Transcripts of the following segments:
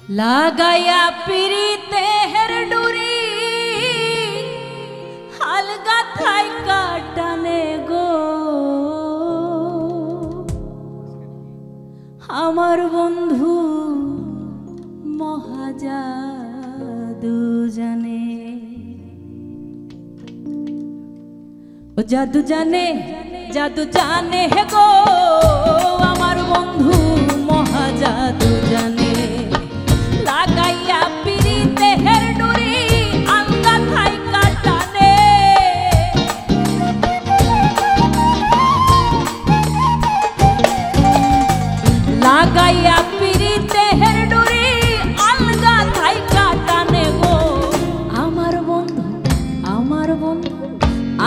লাগাইয়া পিরিতে হের ডুরি হালগা থাই কাটানে গো আমার বন্ধু মহাজাদু জানে ও জাদু জানে হে গো আমার বন্ধু মহাজাদু জানে লাগাইয়া পিরিতে হের ডুরি আলগা থাই কাটানে লাগাইয়া পিরিতে হের ডুরি আলগা থাই কাটানে গো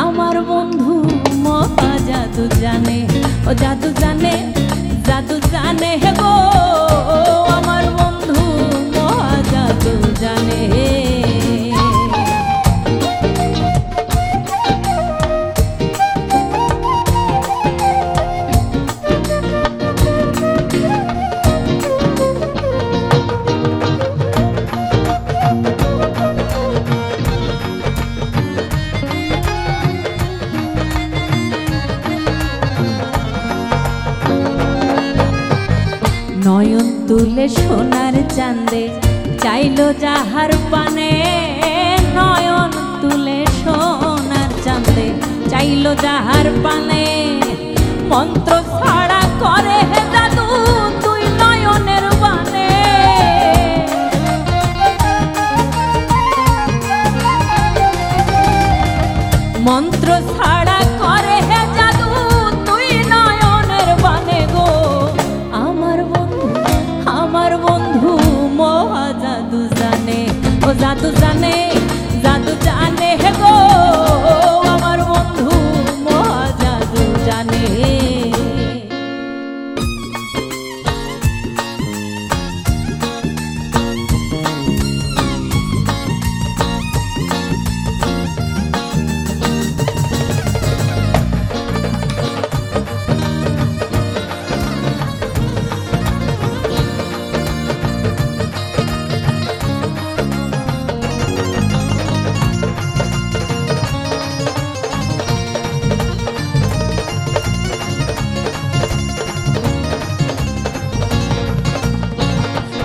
আমার বন্ধু মহাজাদু জানে ও জাদু জানে হে গো আমার বন্ধু মহাজাদু জানে নয়ন তুলে সোনার চাঁদে চাইলো যাহার পানে নয়ন তুলে সোনার চাঁদে চাইলো যাহার পানে মন্ত্র ছাড়া করে হে জাদু তুই নয়নের বানে মন্ত্র ছাড়া করে হে জাদু তুই নয়নের বানে গো আমার বন্ধু মহাজাদু জানে ও জাদু জানে হে গো আমার বন্ধু মহাজাদু জানে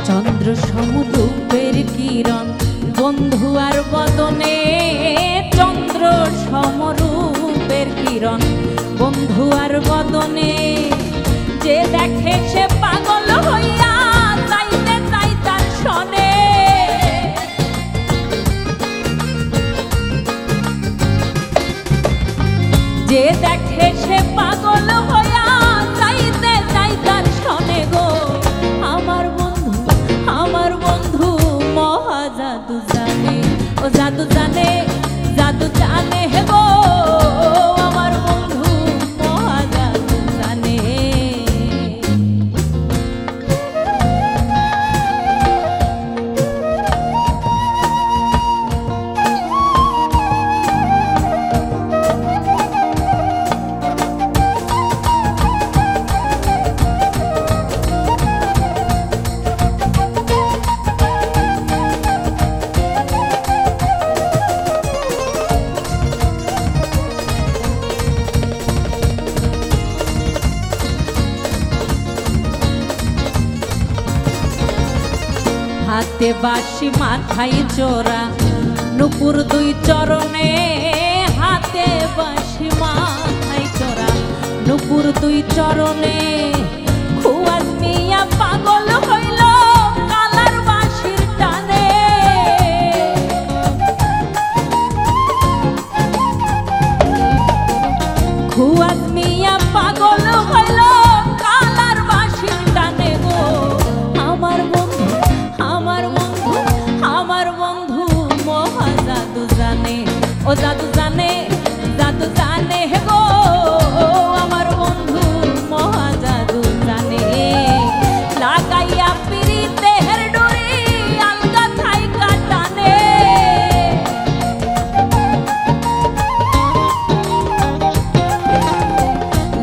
চন্দ্র সমরূপের কিরণ বন্ধু আর বদনে চন্দ্র সমরূপের কিরণ বন্ধু আর বদনে যে দেখে সে পাগল হইয়া চাইতে চাই তার শনে যে দেখে সে পাগল হইয়া চাইতে চাই তার শনে গো আমার বন্ধু মহাজাদু জানে ও জাদু জানে হে গো আমার বন্ধু মহাজাদু জানে হাতে বাঁশি মাথায় চোরা নুপুর দুই চরণে হাতে বাঁশি মাথায় চোরা নুপুর দুই চরণে খুয়াজ মিয়া পাগল হইল কালার বাঁশির টানে খুয়াজ মিয়া পাগল হইল কালার বাঁশির টানে গো আমার বন্ধু মহাজাদু জানে ও জাদু জানে হে গো আমার বন্ধু মহাজাদু জানে লাগাইয়া পিরিতে হের ডুরি আলগা থাই কাটানে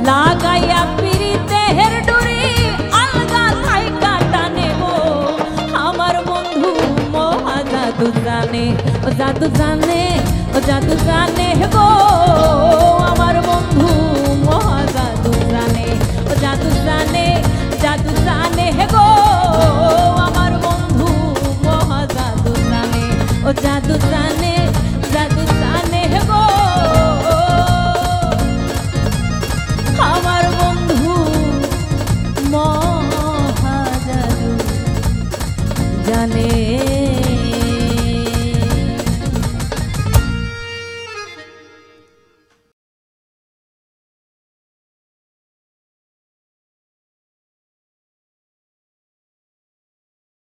লাগাইয়া পিরিতে হের ডুরি আলগা থাই কাটানে গো আমার ও জাদু জানে গো আমার বন্ধু মহা জাদু জানে, ও জাদু জানে গো আমার বন্ধু মহা জাদু জানে, ও জাদু জানে।